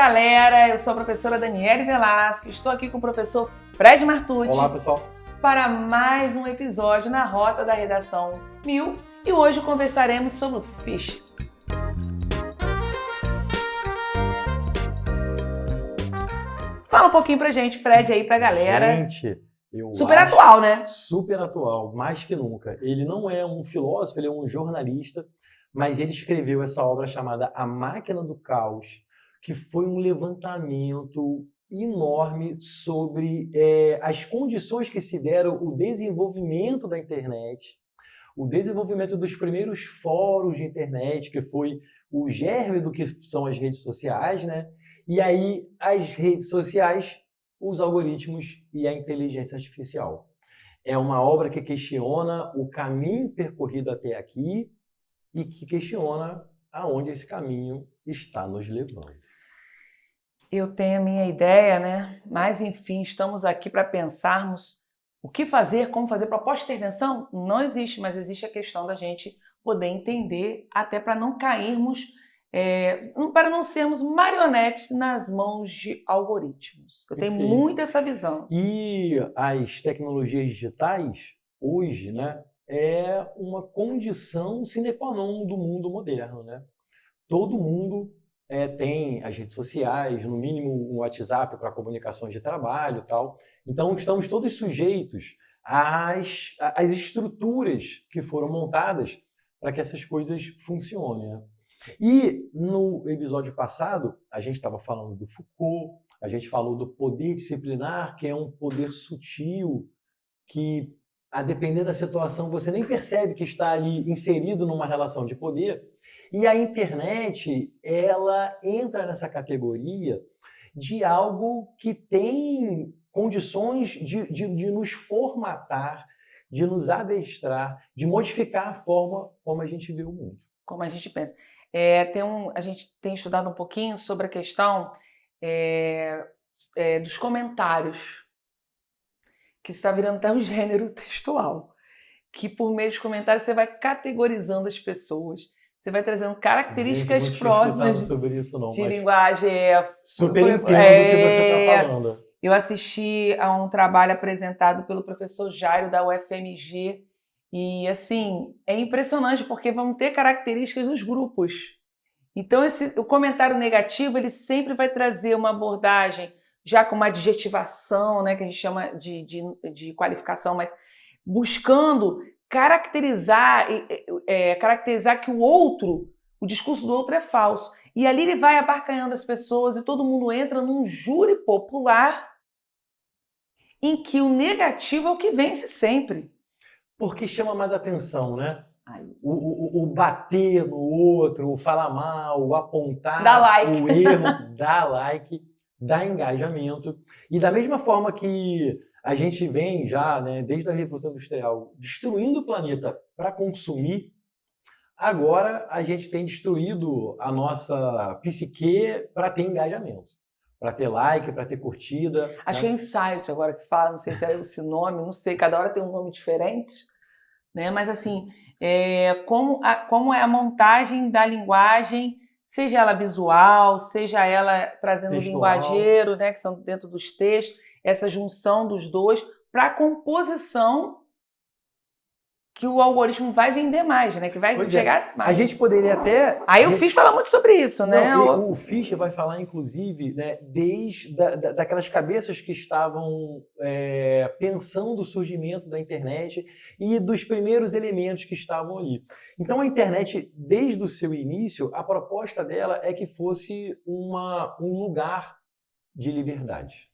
galera, eu sou a professora Daniele Velasco, estou aqui com o professor Fred Martucci. Olá, pessoal. Para mais um episódio na Rota da Redação 1000 e hoje conversaremos sobre o phishing. Fala um pouquinho pra gente, Fred, aí pra galera. Gente, super atual, né? Super atual, mais que nunca. Ele não é um filósofo, ele é um jornalista, mas ele escreveu essa obra chamada A Máquina do Caos, que foi um levantamento enorme sobre as condições que se deram o desenvolvimento da internet, o desenvolvimento dos primeiros fóruns de internet, que foi o germe do que são as redes sociais, né? E aí as redes sociais, os algoritmos e a inteligência artificial. É uma obra que questiona o caminho percorrido até aqui e que questiona aonde esse caminho está nos levando. Eu tenho a minha ideia, né? Mas, enfim, estamos aqui para pensarmos o que fazer, como fazer. Proposta de intervenção não existe, mas existe a questão da gente poder entender, até para não cairmos, para não sermos marionetes nas mãos de algoritmos. Eu tenho muito essa visão. E as tecnologias digitais, hoje, né, é uma condição sine qua non do mundo moderno, né? Todo mundo tem as redes sociais, no mínimo um WhatsApp para comunicações de trabalho e tal. Então, estamos todos sujeitos às estruturas que foram montadas para que essas coisas funcionem, né? E no episódio passado, a gente estava falando do Foucault, a gente falou do poder disciplinar, que é um poder sutil, que, a depender da situação, você nem percebe que está ali inserido numa relação de poder. E a internet, ela entra nessa categoria de algo que tem condições de nos formatar, de nos adestrar, de modificar a forma como a gente vê o mundo. Como a gente pensa. A gente tem estudado um pouquinho sobre a questão dos comentários, que está virando até um gênero textual, que por meio dos comentários você vai categorizando as pessoas, você vai trazendo características próximas sobre isso, não, de linguagem. Super entendo o que você está falando. Eu assisti a um trabalho apresentado pelo professor Jairo da UFMG e, assim, é impressionante porque vão ter características dos grupos. Então, o comentário negativo, ele sempre vai trazer uma abordagem já com uma adjetivação, né, que a gente chama de qualificação, mas buscando caracterizar que o discurso do outro é falso. E ali ele vai abarcanhando as pessoas e todo mundo entra num júri popular em que o negativo é o que vence sempre. Porque chama mais atenção, né? O bater no outro, o falar mal, o apontar o erro, dá like, dá engajamento. E da mesma forma que a gente vem já, né, desde a Revolução Industrial, destruindo o planeta para consumir, agora a gente tem destruído a nossa psique para ter engajamento, para ter like, para ter curtida. Acho que é Insight agora que fala, não sei se é esse nome, não sei, cada hora tem um nome diferente, né? Mas assim, como é a montagem da linguagem, seja ela visual, seja ela trazendo o linguageiro, né, que são dentro dos textos, essa junção dos dois, para a composição que o algoritmo vai vender mais, né? Que vai chegar mais. A gente poderia até... Aí o Fish fala muito sobre isso, né? O Fish vai falar, inclusive, né, desde daquelas cabeças que estavam pensando o surgimento da internet e dos primeiros elementos que estavam ali. Então, a internet, desde o seu início, a proposta dela é que fosse um lugar de liberdade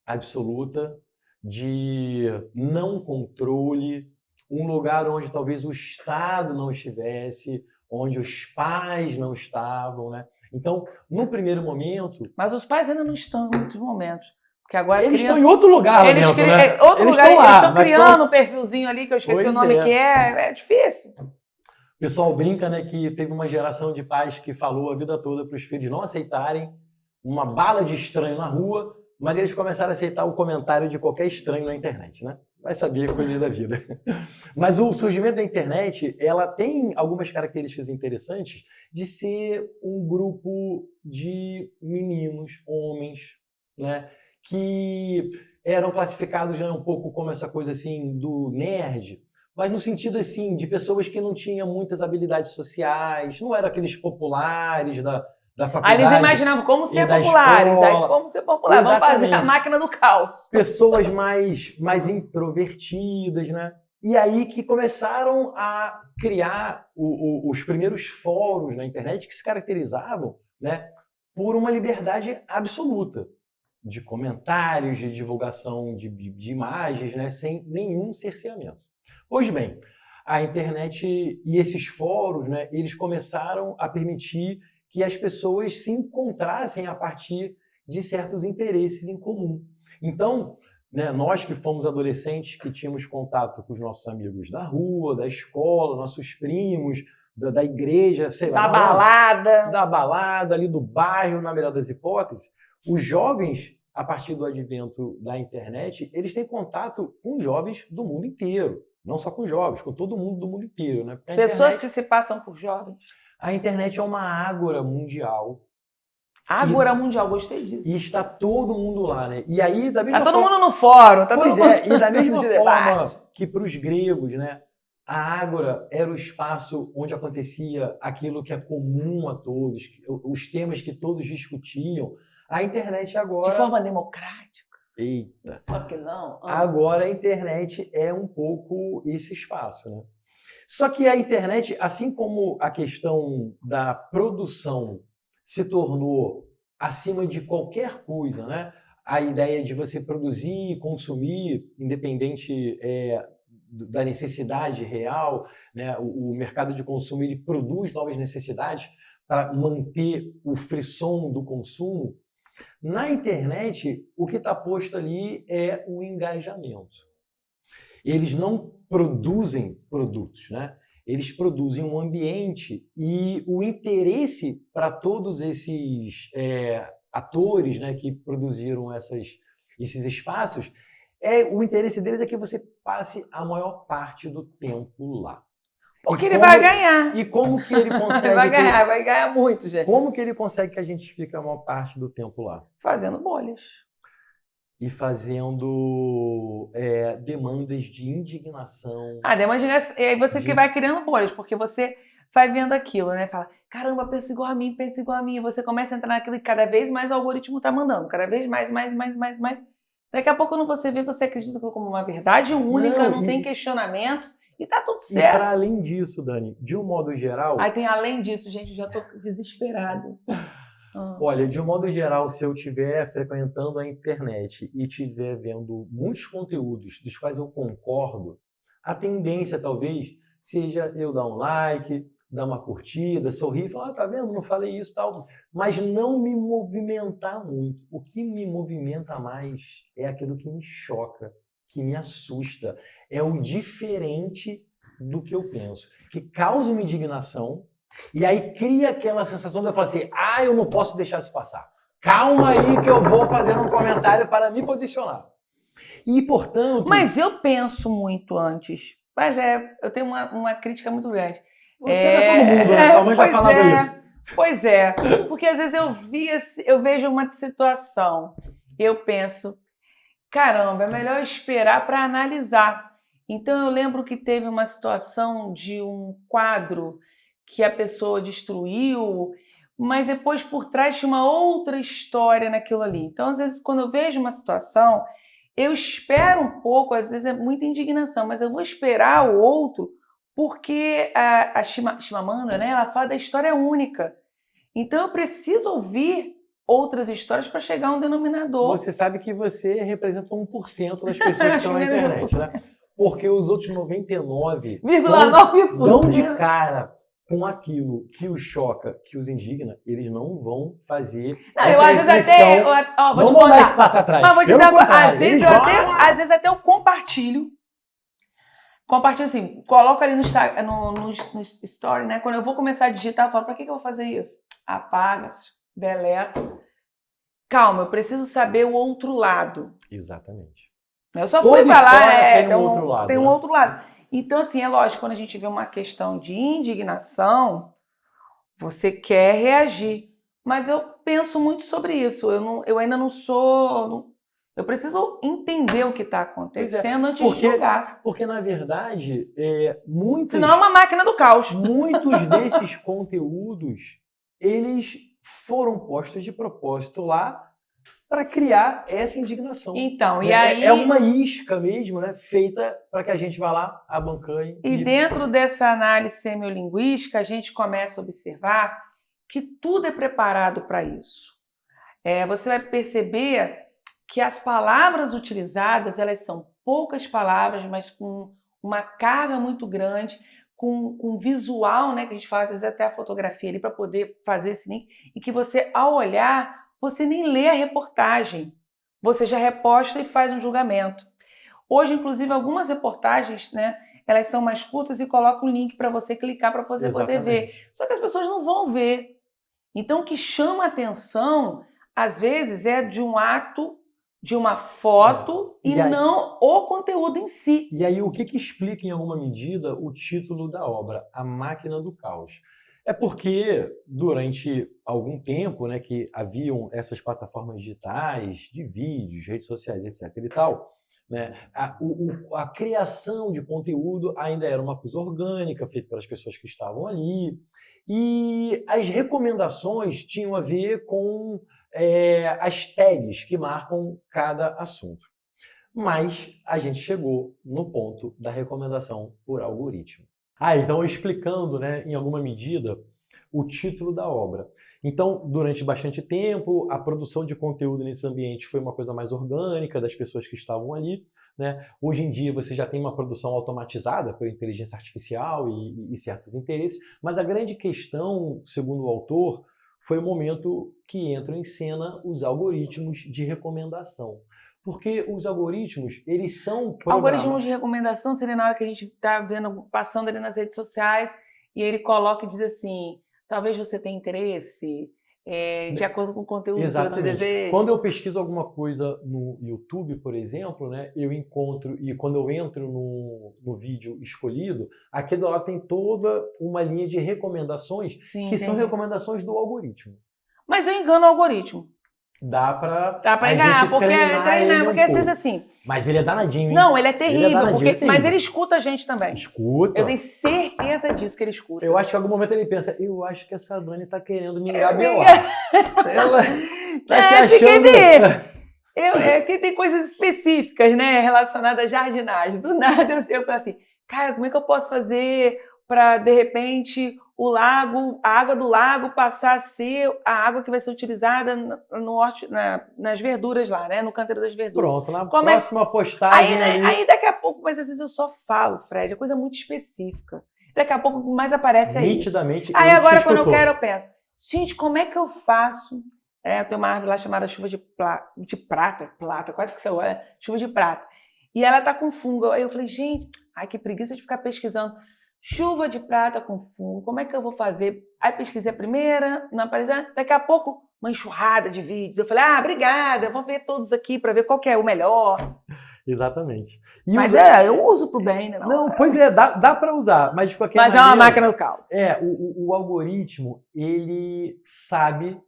absoluta, de não controle, um lugar onde talvez o Estado não estivesse, onde os pais não estavam, né? Então, no primeiro momento... Mas os pais ainda não estão em muitos momentos. Porque agora eles estão em outro lugar lá dentro, né? Eles estão criando um perfilzinho ali, que eu esqueci o nome que é difícil. O pessoal brinca, né, que teve uma geração de pais que falou a vida toda para os filhos não aceitarem uma bala de estranho na rua, mas eles começaram a aceitar o comentário de qualquer estranho na internet, né? Vai saber coisas da vida. Mas o surgimento da internet, ela tem algumas características interessantes de ser um grupo de meninos adultos, homens, né, que eram classificados já um pouco como essa coisa assim do nerd, mas no sentido assim de pessoas que não tinham muitas habilidades sociais, não eram aqueles populares da Aí eles faculdade imaginavam como e ser da populares. Aí, escola. como ser popular? Vamos fazer a Exatamente. máquina do caos. Pessoas mais introvertidas, né? E aí que começaram a criar os primeiros fóruns na internet que se caracterizavam, né, por uma liberdade absoluta de comentários, de divulgação de imagens, né, sem nenhum cerceamento. Pois bem, a internet e esses fóruns, né, eles começaram a permitir que as pessoas se encontrassem a partir de certos interesses em comum. Então, né, nós que fomos adolescentes, que tínhamos contato com os nossos amigos da rua, da escola, nossos primos, da igreja, sei lá, da balada, ali do bairro, na melhor das hipóteses, os jovens, a partir do advento da internet, eles têm contato com jovens do mundo inteiro. Não só com jovens, com todo mundo do mundo inteiro. Né? Pessoas que se passam por jovens. A internet é uma ágora mundial. Ágora mundial, gostei disso. E está todo mundo lá, né? E aí, da mesma Tá todo forma... mundo no fórum. Tá pois todo é, mundo... e da mesma de forma debate. que para os gregos, né? A ágora era o espaço onde acontecia aquilo que é comum a todos, os temas que todos discutiam. A internet agora... De forma democrática. Eita! Só que não. Agora a internet é um pouco esse espaço, né? Só que a internet, assim como a questão da produção se tornou acima de qualquer coisa, né? A ideia de você produzir e consumir, independente da necessidade real, né? O mercado de consumo ele produz novas necessidades para manter o frisson do consumo. Na internet, o que está posto ali é o engajamento. Eles não produzem produtos, né? Eles produzem um ambiente e o interesse para todos esses atores, né, que produziram esses espaços, o interesse deles é que você passe a maior parte do tempo lá. Porque ele vai ganhar. E como que ele consegue... vai ganhar muito, gente. Como que ele consegue que a gente fique a maior parte do tempo lá? Fazendo bolhas. E fazendo demandas de indignação. Demanda de indignação. E aí você que vai criando bolhas, porque você vai vendo aquilo, né? Fala, caramba, pensa igual a mim, pensa igual a mim. E você começa a entrar naquilo e cada vez mais o algoritmo tá mandando. Cada vez mais. Daqui a pouco, quando você vê, você acredita como uma verdade única, não tem questionamentos e tá tudo certo. E para além disso, Dani, de um modo geral... Tem além disso, gente, eu já tô desesperada. Olha, de um modo geral, se eu estiver frequentando a internet e estiver vendo muitos conteúdos dos quais eu concordo, a tendência talvez seja eu dar um like, dar uma curtida, sorrir e falar, tá vendo, não falei isso e tal, mas não me movimentar muito. O que me movimenta mais é aquilo que me choca, que me assusta, é o diferente do que eu penso, que causa uma indignação. E aí cria aquela sensação de eu falar assim, eu não posso deixar isso passar. Calma aí que eu vou fazer um comentário para me posicionar. E, portanto... Mas eu penso muito antes. Mas eu tenho uma crítica muito grande. Você é todo mundo, né? A mãe já falava isso. Pois é. Porque às vezes eu vejo uma situação e eu penso, caramba, é melhor esperar para analisar. Então eu lembro que teve uma situação de um quadro que a pessoa destruiu, mas depois por trás tinha uma outra história naquilo ali. Então, às vezes, quando eu vejo uma situação, eu espero um pouco, às vezes é muita indignação, mas eu vou esperar o outro, porque a Chimamanda, né, ela fala da história única. Então, eu preciso ouvir outras histórias para chegar a um denominador. Você sabe que você representa 1% das pessoas que estão na internet, né? Porque os outros 99,9% dão de cara com aquilo que os choca, que os indigna, eles não vão fazer essa reflexão, não vão dar esse passo atrás. Mas vou dizer agora, às vezes até eu compartilho assim, coloco ali no story, né? Quando eu vou começar a digitar, eu falo, pra que eu vou fazer isso? Apaga, deleta. Calma, eu preciso saber o outro lado. Exatamente. Eu só fui falar, tem um outro lado. Então, assim, é lógico, quando a gente vê uma questão de indignação, você quer reagir. Mas eu penso muito sobre isso. Eu ainda não sou... Eu preciso entender o que está acontecendo antes de julgar. Porque, na verdade, Senão é uma máquina do caos. Muitos desses conteúdos, eles foram postos de propósito lá para criar essa indignação. Então, e aí... É uma isca mesmo, né? Feita para que a gente vá lá, abancanhe. E dentro dessa análise semiolinguística, a gente começa a observar que tudo é preparado para isso. Você vai perceber que as palavras utilizadas, elas são poucas palavras, mas com uma carga muito grande, com visual, né, que a gente fala, às vezes até a fotografia ali para poder fazer esse link, e que você, ao olhar, você nem lê a reportagem, você já reposta e faz um julgamento. Hoje, inclusive, algumas reportagens, né, elas são mais curtas e colocam um link para você clicar para poder ver. Só que as pessoas não vão ver. Então, o que chama atenção, às vezes, é de um ato, de uma foto e aí, não o conteúdo em si. E aí, o que explica, em alguma medida, o título da obra, A Máquina do Caos? É porque, durante algum tempo, né, que haviam essas plataformas digitais, de vídeos, redes sociais, etc. e tal, né, a criação de conteúdo ainda era uma coisa orgânica, feita pelas pessoas que estavam ali, e as recomendações tinham a ver com as tags que marcam cada assunto. Mas a gente chegou no ponto da recomendação por algoritmo. Então explicando, né, em alguma medida, o título da obra. Então, durante bastante tempo, a produção de conteúdo nesse ambiente foi uma coisa mais orgânica das pessoas que estavam ali, né? Hoje em dia você já tem uma produção automatizada por inteligência artificial e certos interesses, mas a grande questão, segundo o autor, foi o momento que entram em cena os algoritmos de recomendação. Porque os algoritmos, eles são algoritmos de recomendação seria na hora que a gente está vendo, passando ali nas redes sociais, e ele coloca e diz assim, talvez você tenha interesse de acordo com o conteúdo que você deseja. Quando eu pesquiso alguma coisa no YouTube, por exemplo, né, eu encontro, e quando eu entro no vídeo escolhido, aquele lá tem toda uma linha de recomendações, são recomendações do algoritmo. Mas eu engano o algoritmo. Dá pra enganar, porque às vezes assim... Mas ele é danadinho, hein? Não, ele é terrível, mas ele escuta a gente também. Escuta. Eu tenho certeza disso que ele escuta. Eu acho que em algum momento ele pensa, eu acho que essa Dani tá querendo me engabelar. Ela tá se achando... que tem coisas específicas, né, relacionadas à jardinagem. Do nada eu falo assim, cara, como é que eu posso fazer para, de repente, a água do lago passar a ser a água que vai ser utilizada nas verduras lá, né? No canteiro das verduras. Pronto, na próxima postagem... Aí daqui a pouco, mas às vezes eu só falo, Fred, é coisa muito específica. Daqui a pouco o que mais aparece é nitidamente, isso. Aí agora, quando eu quero, eu penso, gente, como é que eu faço? Eu tenho uma árvore lá chamada chuva de prata, quase que você olha, chuva de prata. E ela tá com fungo. Aí eu falei, gente, que preguiça de ficar pesquisando. Chuva de prata com fungo, como é que eu vou fazer? Aí pesquisei a primeira, não apareceu. Daqui a pouco, uma enxurrada de vídeos. Eu falei, obrigada, eu vou ver todos aqui para ver qual que é o melhor. Exatamente. Mas eu uso pro bem, né? Não, pois é, dá para usar, mas de qualquer maneira... Mas é uma máquina do caos. O algoritmo, ele sabe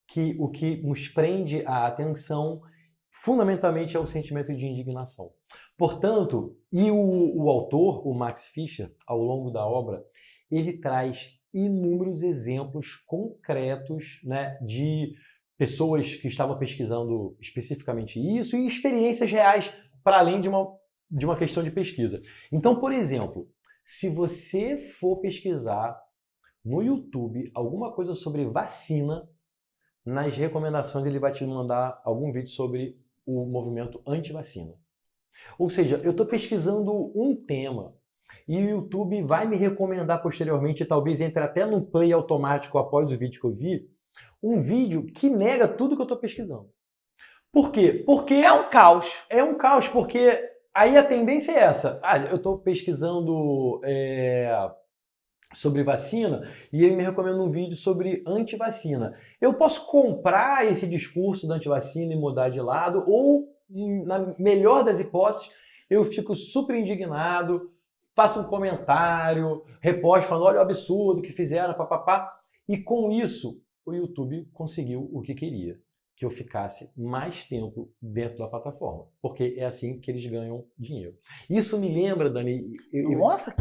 que o que nos prende a atenção, fundamentalmente, é o sentimento de indignação. Portanto, e o autor, o Max Fischer, ao longo da obra, ele traz inúmeros exemplos concretos, né, de pessoas que estavam pesquisando especificamente isso e experiências reais para além de uma questão de pesquisa. Então, por exemplo, se você for pesquisar no YouTube alguma coisa sobre vacina, nas recomendações ele vai te mandar algum vídeo sobre o movimento anti-vacina. Ou seja, eu estou pesquisando um tema e o YouTube vai me recomendar posteriormente, talvez entre até no play automático após o vídeo que eu vi, um vídeo que nega tudo que eu estou pesquisando. Por quê? Porque é um caos. É um caos, porque aí a tendência é essa. Eu estou pesquisando sobre vacina e ele me recomenda um vídeo sobre antivacina. Eu posso comprar esse discurso da antivacina e mudar de lado, ou na melhor das hipóteses, eu fico super indignado, faço um comentário, reposto falando, olha o absurdo que fizeram, papapá. E com isso, o YouTube conseguiu o que queria, que eu ficasse mais tempo dentro da plataforma, porque é assim que eles ganham dinheiro. Isso me lembra, Dani... Nossa,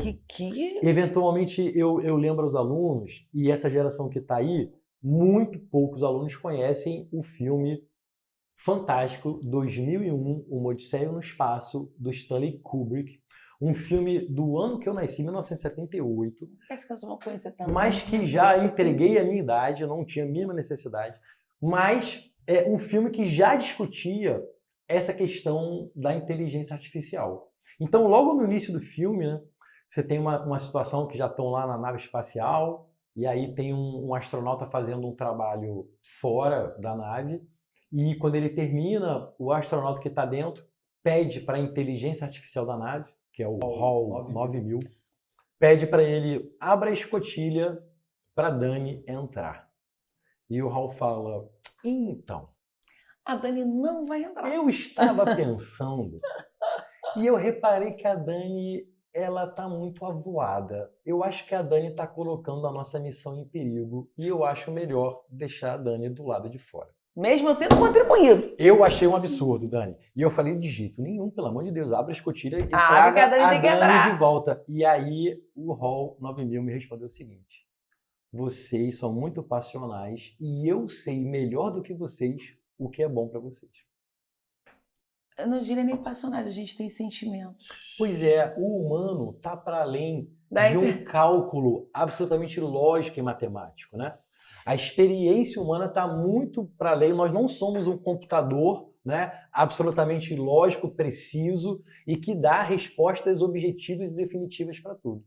Eventualmente eu lembro aos alunos, e essa geração que está aí, muito poucos alunos conhecem o filme fantástico 2001, Uma Odisseia no Espaço, do Stanley Kubrick, um filme do ano que eu nasci, 1978, Parece que eu vou conhecer também. mas que já entreguei a minha idade, eu não tinha a mínima necessidade, mas é um filme que já discutia essa questão da inteligência artificial. Então, logo no início do filme, né, você tem uma situação que já estão lá na nave espacial, e aí tem um astronauta fazendo um trabalho fora da nave, e quando ele termina, o astronauta que está dentro pede para a inteligência artificial da nave, que é o HAL 9000, pede para ele, abra a escotilha para Dani entrar. E o HAL fala, então... A Dani não vai entrar. Eu estava pensando, e eu reparei que a Dani, ela está muito avoada. Eu acho que a Dani está colocando a nossa missão em perigo, e eu acho melhor deixar a Dani do lado de fora. Mesmo eu tendo contribuído. Eu achei um absurdo, Dani. E eu falei, de jeito nenhum, pelo amor de Deus, abre a escotilha e Abre que traga a Dani tem que entrar. de volta. E aí o HAL 9000 me respondeu o seguinte, vocês são muito passionais e eu sei melhor do que vocês o que é bom para vocês. Eu não diria nem passionais, a gente tem sentimentos. Pois é, o humano está para além Daí... de um cálculo absolutamente lógico e matemático, né? A experiência humana está muito para além, nós não somos um computador, né, absolutamente lógico, preciso e que dá respostas objetivas e definitivas para tudo.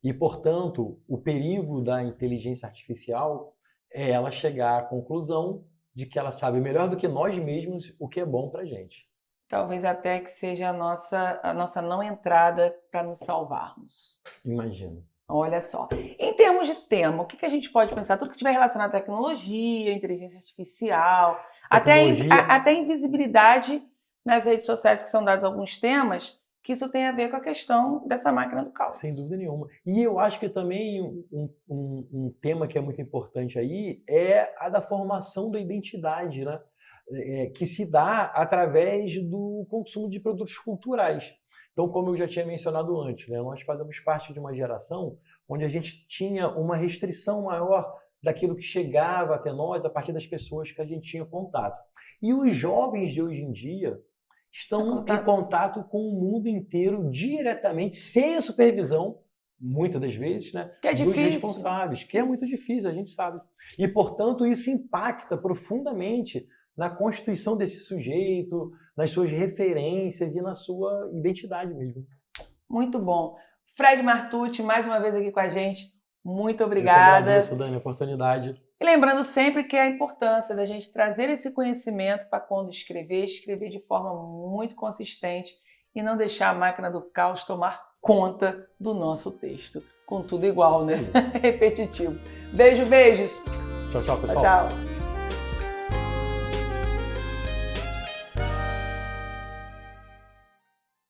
E, portanto, o perigo da inteligência artificial é ela chegar à conclusão de que ela sabe melhor do que nós mesmos o que é bom para a gente. Talvez até que seja a nossa não entrada para nos salvarmos. Imagina. Olha só. Em termos de tema, o que a gente pode pensar? Tudo que tiver relacionado à tecnologia, inteligência artificial, até a invisibilidade nas redes sociais, que são dados alguns temas, que isso tem a ver com a questão dessa máquina do caos. Sem dúvida nenhuma. E eu acho que também um tema que é muito importante aí é a da formação da identidade, né? Que se dá através do consumo de produtos culturais. Então, como eu já tinha mencionado antes, né, nós fazemos parte de uma geração onde a gente tinha uma restrição maior daquilo que chegava até nós a partir das pessoas que a gente tinha contato. E os jovens de hoje em dia estão em contato com o mundo inteiro diretamente, sem a supervisão, muitas das vezes, né, dos responsáveis, que é muito difícil, a gente sabe. E, portanto, isso impacta profundamente na constituição desse sujeito, nas suas referências e na sua identidade mesmo. Muito bom. Fred Martucci, mais uma vez aqui com a gente. Muito obrigada. Eu agradeço, Dani, a oportunidade. E lembrando sempre que a importância da gente trazer esse conhecimento para quando escrever de forma muito consistente e não deixar a máquina do caos tomar conta do nosso texto. Com tudo igual, né? Repetitivo. Beijo, beijos. Tchau, tchau, pessoal. Tchau.